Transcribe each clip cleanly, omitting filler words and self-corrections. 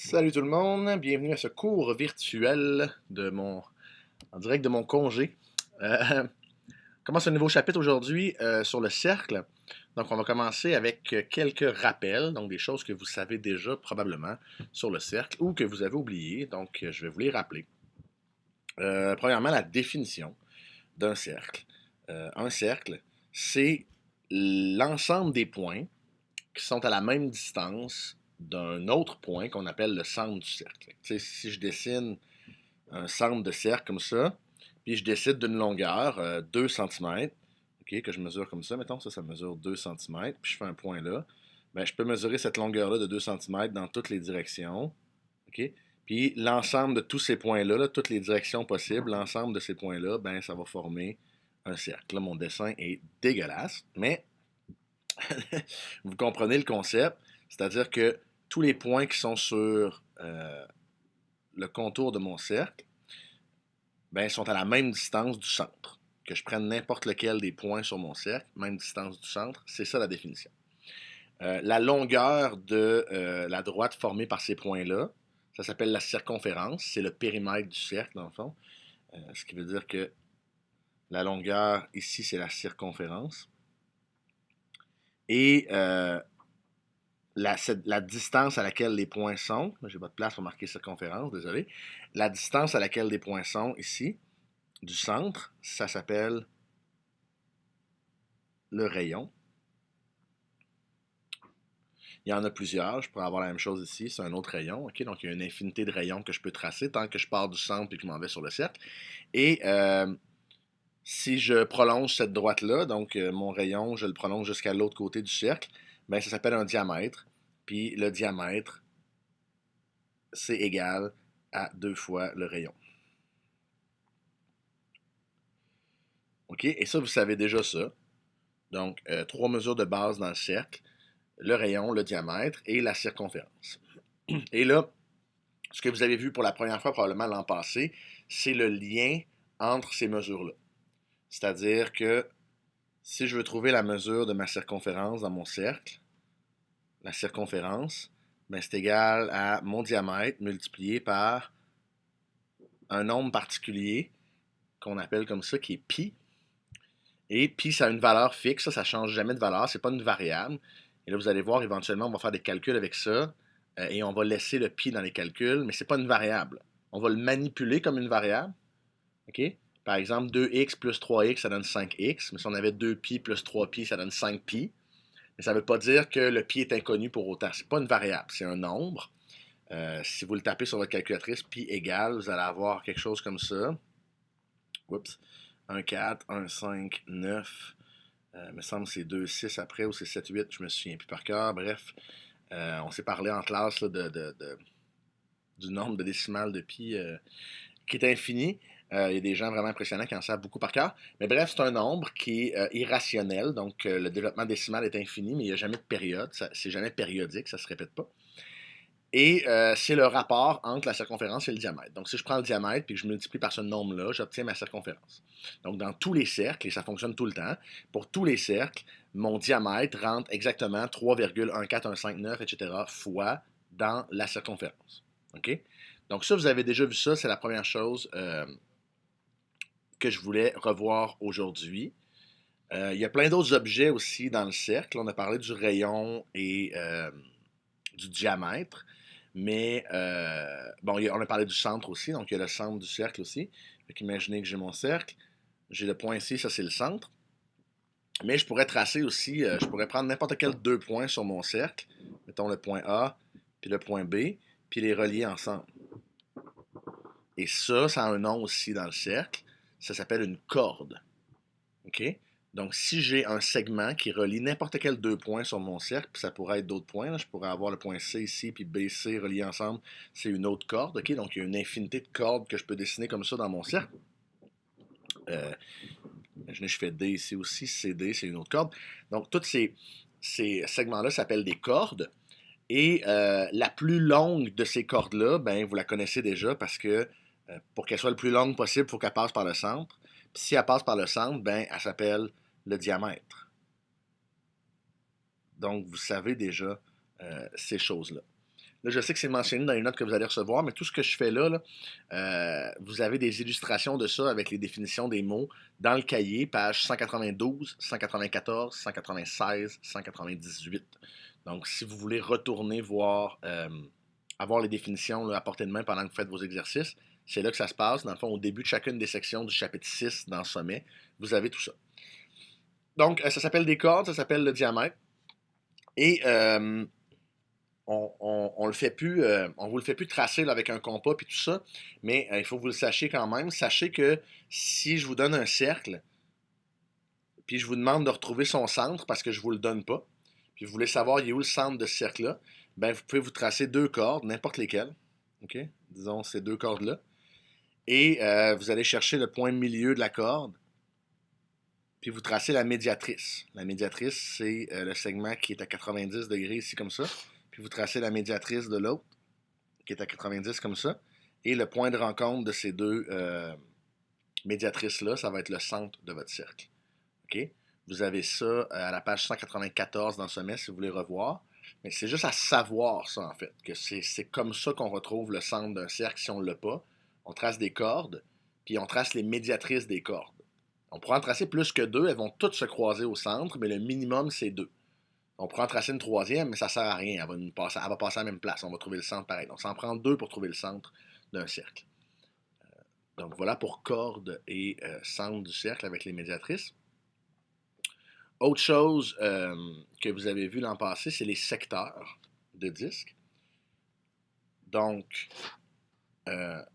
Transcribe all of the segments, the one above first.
Salut tout le monde, bienvenue à ce cours virtuel en direct de mon congé. On commence un nouveau chapitre aujourd'hui sur le cercle. Donc on va commencer avec quelques rappels, donc des choses que vous savez déjà probablement sur le cercle ou que vous avez oubliées, donc je vais vous les rappeler. Premièrement, la définition d'un cercle. Un cercle, c'est l'ensemble des points qui sont à la même distance d'un autre point qu'on appelle le centre du cercle. Tu sais, si je dessine un centre de cercle comme ça, puis je décide d'une longueur, 2 cm, ok, que je mesure comme ça, mettons, ça mesure 2 cm, puis je fais un point là, ben, je peux mesurer cette longueur-là de 2 cm dans toutes les directions, ok? Puis l'ensemble de tous ces points-là, là, toutes les directions possibles, l'ensemble de ces points-là, ben, ça va former un cercle. Là, mon dessin est dégueulasse, mais vous comprenez le concept, c'est-à-dire que tous les points qui sont sur le contour de mon cercle ben, sont à la même distance du centre. Que je prenne n'importe lequel des points sur mon cercle, même distance du centre, c'est ça la définition. La longueur de la droite formée par ces points-là, ça s'appelle la circonférence, c'est le périmètre du cercle dans le fond, ce qui veut dire que la longueur ici c'est la circonférence. Et la distance à laquelle les points sont, j'ai pas de place pour marquer circonférence, désolé, la distance à laquelle les points sont ici, du centre, ça s'appelle le rayon. Il y en a plusieurs, je pourrais avoir la même chose ici, c'est un autre rayon, ok? Donc il y a une infinité de rayons que je peux tracer tant que je pars du centre et que je m'en vais sur le cercle. Et si je prolonge cette droite-là, donc mon rayon, je le prolonge jusqu'à l'autre côté du cercle, ben, ça s'appelle un diamètre. Puis le diamètre, c'est égal à 2 fois le rayon. OK? Et ça, vous savez déjà ça. Donc, 3 mesures de base dans le cercle, le rayon, le diamètre et la circonférence. Et là, ce que vous avez vu pour la première fois probablement l'an passé, c'est le lien entre ces mesures-là. C'est-à-dire que si je veux trouver la mesure de ma circonférence dans mon cercle, la circonférence, ben, c'est égal à mon diamètre multiplié par un nombre particulier qu'on appelle comme ça, qui est pi. Et pi, ça a une valeur fixe, ça ne change jamais de valeur, c'est pas une variable. Et là, vous allez voir, éventuellement, on va faire des calculs avec ça, et on va laisser le pi dans les calculs, mais c'est pas une variable. On va le manipuler comme une variable. OK? Par exemple, 2x plus 3x, ça donne 5x, mais si on avait 2pi plus 3pi, ça donne 5pi. Mais ça ne veut pas dire que le pi est inconnu pour autant. C'est pas une variable, c'est un nombre. Si vous le tapez sur votre calculatrice, pi égale, vous allez avoir quelque chose comme ça. Oups. 1, 4, 1, 5, 9. Il me semble que c'est 2, 6 après ou c'est 7, 8. Je me souviens plus par cœur. Bref, on s'est parlé en classe là, du nombre de décimales de pi qui est infini. Il y a des gens vraiment impressionnants qui en savent beaucoup par cœur. Mais bref, c'est un nombre qui est irrationnel. Donc, le développement décimal est infini, mais il n'y a jamais de période. C'est jamais périodique, ça ne se répète pas. Et c'est le rapport entre la circonférence et le diamètre. Donc, si je prends le diamètre et que je multiplie par ce nombre-là, j'obtiens ma circonférence. Donc, dans tous les cercles, et ça fonctionne tout le temps, pour tous les cercles, mon diamètre rentre exactement 3,14159, etc. fois dans la circonférence. OK? Donc, ça, vous avez déjà vu ça, c'est la première chose que je voulais revoir aujourd'hui. Il y a plein d'autres objets aussi dans le cercle. On a parlé du rayon et du diamètre. Mais bon, on a parlé du centre aussi, donc il y a le centre du cercle aussi. Fait imaginez que j'ai mon cercle, j'ai le point ici, ça c'est le centre. Mais je pourrais tracer aussi, je pourrais prendre n'importe quel deux points sur mon cercle, mettons le point A, puis le point B, puis les relier ensemble. Et ça a un nom aussi dans le cercle, ça s'appelle une corde. OK? Donc, si j'ai un segment qui relie n'importe quel deux points sur mon cercle, puis ça pourrait être d'autres points, là, je pourrais avoir le point C ici, puis BC reliés ensemble, c'est une autre corde, ok? Donc, il y a une infinité de cordes que je peux dessiner comme ça dans mon cercle. Imaginez, je fais D ici aussi, CD, c'est une autre corde. Donc, tous ces segments-là s'appellent des cordes. Et la plus longue de ces cordes-là, ben, vous la connaissez déjà parce que pour qu'elle soit le plus longue possible, il faut qu'elle passe par le centre. Puis si elle passe par le centre, ben, elle s'appelle le diamètre. Donc, vous savez déjà ces choses-là. Là, je sais que c'est mentionné dans les notes que vous allez recevoir, mais tout ce que je fais là, vous avez des illustrations de ça avec les définitions des mots dans le cahier, page 192, 194, 196, 198. Donc, si vous voulez retourner voir, avoir les définitions là, à portée de main pendant que vous faites vos exercices, c'est là que ça se passe. Dans le fond, au début de chacune des sections du chapitre 6 dans le sommet, vous avez tout ça. Donc, ça s'appelle des cordes, ça s'appelle le diamètre. Et on le fait plus, on vous le fait plus tracer là, avec un compas puis tout ça, mais il faut que vous le sachiez quand même. Sachez que si je vous donne un cercle, puis je vous demande de retrouver son centre parce que je vous le donne pas, puis vous voulez savoir il est où le centre de ce cercle-là, ben vous pouvez vous tracer deux cordes, n'importe lesquelles, ok? Disons ces deux cordes-là, et vous allez chercher le point milieu de la corde, puis vous tracez la médiatrice. La médiatrice, c'est le segment qui est à 90 degrés ici comme ça, puis vous tracez la médiatrice de l'autre qui est à 90 comme ça. Et le point de rencontre de ces deux médiatrices-là, ça va être le centre de votre cercle. OK? Vous avez ça à la page 194 dans le sommet si vous voulez revoir. Mais c'est juste à savoir ça, en fait, que c'est comme ça qu'on retrouve le centre d'un cercle si on ne l'a pas. On trace des cordes, puis on trace les médiatrices des cordes. On pourra en tracer plus que deux, elles vont toutes se croiser au centre, mais le minimum, c'est deux. On pourra en tracer une troisième, mais ça ne sert à rien. Elle va passer à la même place. On va trouver le centre pareil. Donc, ça en prend deux pour trouver le centre d'un cercle. Donc, voilà pour corde et centre du cercle avec les médiatrices. Autre chose que vous avez vu l'an passé, c'est les secteurs de disques. Donc, là,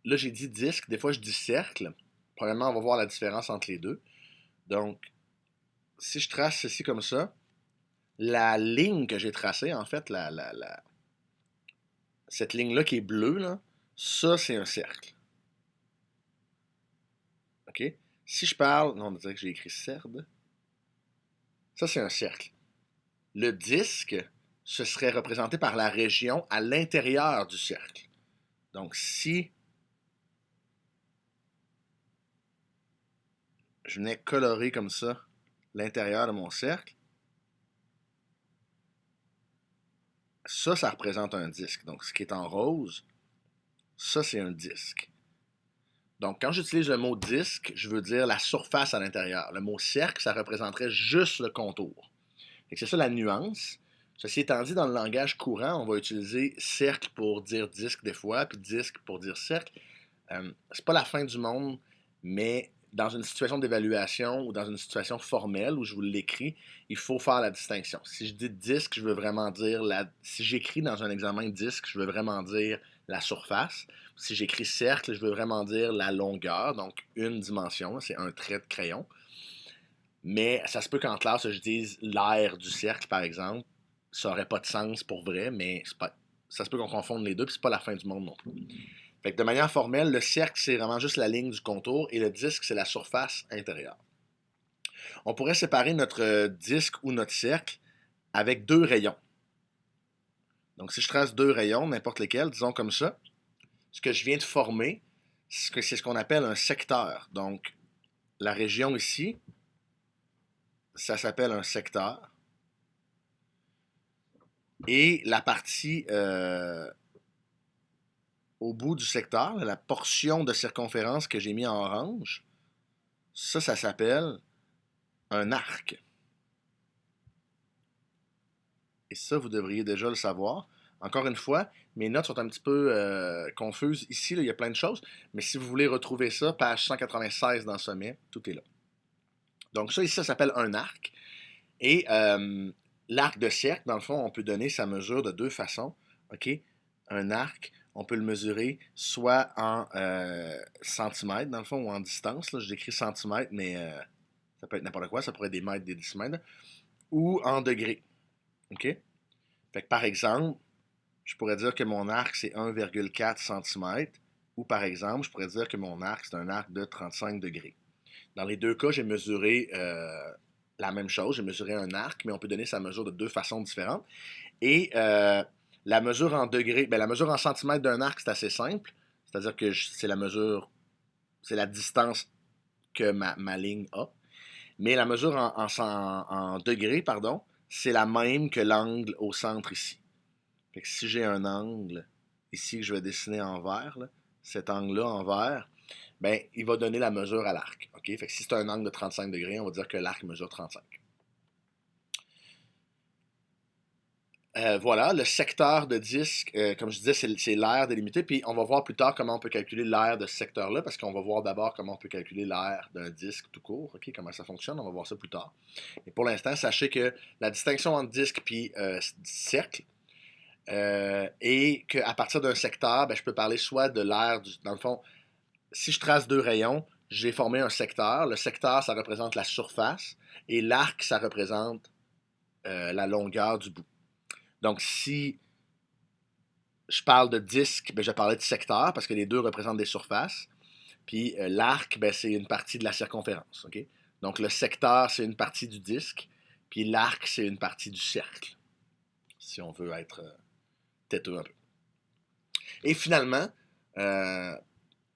j'ai dit disque. Des fois, je dis cercle. Premièrement, on va voir la différence entre les deux. Donc, si je trace ceci comme ça, la ligne que j'ai tracée, en fait, cette ligne-là qui est bleue, là, ça, c'est un cercle. OK? Si je parle, non, on dirait que j'ai écrit CERD. Ça, c'est un cercle. Le disque, ce serait représenté par la région à l'intérieur du cercle. Donc, si je venais colorer comme ça l'intérieur de mon cercle, ça représente un disque. Donc, ce qui est en rose, ça, c'est un disque. Donc, quand j'utilise le mot disque, je veux dire la surface à l'intérieur. Le mot cercle, ça représenterait juste le contour. C'est ça la nuance. Ceci étant dit, dans le langage courant, on va utiliser cercle pour dire disque des fois, puis disque pour dire cercle. C'est pas la fin du monde, mais dans une situation d'évaluation ou dans une situation formelle où je vous l'écris, il faut faire la distinction. Si je dis disque, je veux vraiment dire si j'écris dans un examen disque, je veux vraiment dire la surface. Si j'écris cercle, je veux vraiment dire la longueur, donc une dimension, c'est un trait de crayon. Mais ça se peut qu'en classe, je dise l'aire du cercle, par exemple. Ça n'aurait pas de sens pour vrai, mais ça se peut qu'on confonde les deux, puis c'est pas la fin du monde non plus. Fait que de manière formelle, le cercle, c'est vraiment juste la ligne du contour et le disque, c'est la surface intérieure. On pourrait séparer notre disque ou notre cercle avec deux rayons. Donc, si je trace deux rayons, n'importe lesquels, disons comme ça, ce que je viens de former, c'est ce qu'on appelle un secteur. Donc, la région ici, ça s'appelle un secteur. Et la partie au bout du secteur, la portion de circonférence que j'ai mis en orange, ça s'appelle un arc. Et ça, vous devriez déjà le savoir. Encore une fois, mes notes sont un petit peu confuses. Ici, là, il y a plein de choses, mais si vous voulez retrouver ça, page 196 dans le sommet, tout est là. Donc ça, ici, ça s'appelle un arc. Et l'arc de cercle, dans le fond, on peut donner sa mesure de deux façons. OK? Un arc, on peut le mesurer soit en centimètres, dans le fond, ou en distance. Là, j'écris centimètres, mais ça peut être n'importe quoi. Ça pourrait être des mètres, des décimètres. Ou en degrés. OK? Fait que par exemple, je pourrais dire que mon arc, c'est 1,4 cm. Ou par exemple, je pourrais dire que mon arc, c'est un arc de 35 degrés. Dans les deux cas, j'ai mesuré la même chose. J'ai mesuré un arc, mais on peut donner sa mesure de deux façons différentes. Et la mesure en degrés, la mesure en centimètres d'un arc, c'est assez simple. C'est-à-dire que c'est la mesure, c'est la distance que ma ligne a. Mais la mesure en degrés, pardon, c'est la même que l'angle au centre ici. Fait que si j'ai un angle ici que je vais dessiner en vert, là, cet angle-là en vert, ben, il va donner la mesure à l'arc. Okay? Fait que si c'est un angle de 35 degrés, on va dire que l'arc mesure 35. Voilà, le secteur de disque, comme je disais, c'est l'aire délimité. Puis on va voir plus tard comment on peut calculer l'aire de ce secteur-là, parce qu'on va voir d'abord comment on peut calculer l'aire d'un disque tout court, okay, comment ça fonctionne, on va voir ça plus tard. Mais pour l'instant, sachez que la distinction entre disque et cercle, et qu'à partir d'un secteur, ben, je peux parler soit de l'aire, dans le fond, si je trace deux rayons, j'ai formé un secteur. Le secteur, ça représente la surface, et l'arc, ça représente la longueur du bout. Donc, si je parle de disque, ben, je vais parler de secteur parce que les deux représentent des surfaces. Puis l'arc, ben, c'est une partie de la circonférence. Okay? Donc, le secteur, c'est une partie du disque. Puis l'arc, c'est une partie du cercle. Si on veut être têteux un peu. Et finalement,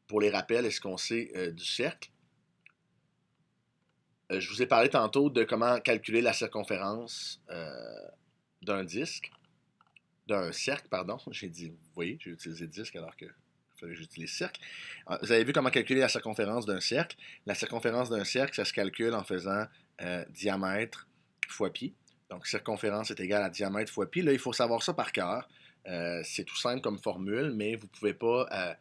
pour les rappels et ce qu'on sait du cercle, je vous ai parlé tantôt de comment calculer la circonférence d'un disque. D'un cercle, pardon. J'ai dit, vous voyez, j'ai utilisé disque alors que fallait que j'utilise cercle. Vous avez vu comment calculer la circonférence d'un cercle. La circonférence d'un cercle, ça se calcule en faisant diamètre fois pi. Donc, circonférence est égale à diamètre fois pi. Là, il faut savoir ça par cœur. C'est tout simple comme formule, mais vous ne pouvez pas,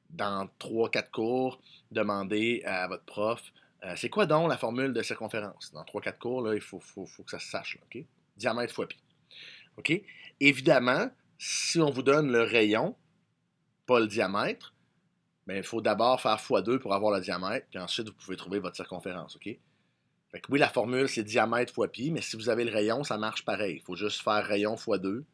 dans 3-4 cours, demander à votre prof c'est quoi donc la formule de circonférence? Dans 3-4 cours, là, il faut que ça se sache. Là, okay? Diamètre fois pi. OK? Évidemment, si on vous donne le rayon, pas le diamètre, ben, il faut d'abord faire x2 pour avoir le diamètre, puis ensuite, vous pouvez trouver votre circonférence. OK? Fait que oui, la formule, c'est diamètre fois pi, mais si vous avez le rayon, ça marche pareil. Il faut juste faire rayon fois 2.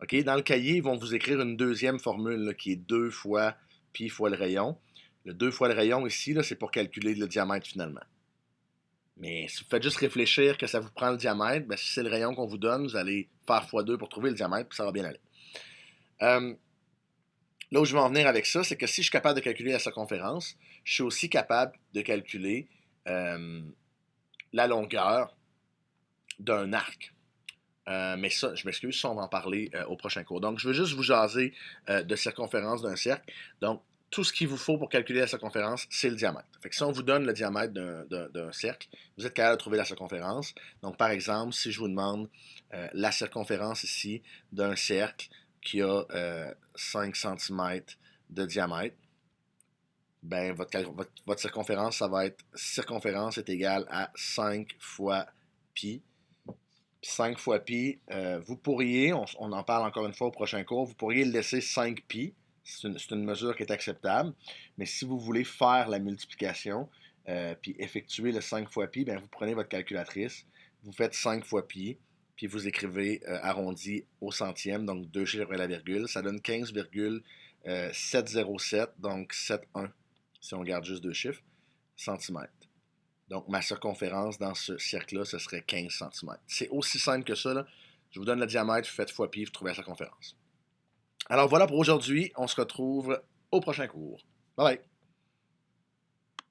OK? Dans le cahier, ils vont vous écrire une deuxième formule là, qui est 2 fois pi fois le rayon. Le 2 fois le rayon ici, là, c'est pour calculer le diamètre finalement. Mais si vous faites juste réfléchir que ça vous prend le diamètre, ben, si c'est le rayon qu'on vous donne, vous allez faire x2 pour trouver le diamètre, puis ça va bien aller. Là où je veux en venir avec ça, c'est que si je suis capable de calculer la circonférence, je suis aussi capable de calculer la longueur d'un arc. Mais ça, je m'excuse, ça, on va en parler au prochain cours. Donc, je veux juste vous jaser de circonférence d'un cercle. Donc, tout ce qu'il vous faut pour calculer la circonférence, c'est le diamètre. Fait que si on vous donne le diamètre d'un cercle, vous êtes capable de trouver la circonférence. Donc, par exemple, si je vous demande la circonférence ici d'un cercle qui a 5 cm de diamètre, ben, votre circonférence, ça va être circonférence est égale à 5 fois pi. 5 fois pi, vous pourriez, on en parle encore une fois au prochain cours, vous pourriez le laisser 5 pi. C'est une mesure qui est acceptable. Mais si vous voulez faire la multiplication, puis effectuer le 5 fois pi, bien, vous prenez votre calculatrice, vous faites 5 fois pi, puis vous écrivez arrondi au centième, donc 2 chiffres après la virgule. Ça donne 15,707, donc 7,1, si on garde juste deux chiffres, centimètres. Donc, ma circonférence dans ce cercle-là, ce serait 15 cm. C'est aussi simple que ça. Là. Je vous donne le diamètre, vous faites fois pi, vous trouvez la circonférence. Alors voilà pour aujourd'hui. On se retrouve au prochain cours. Bye bye!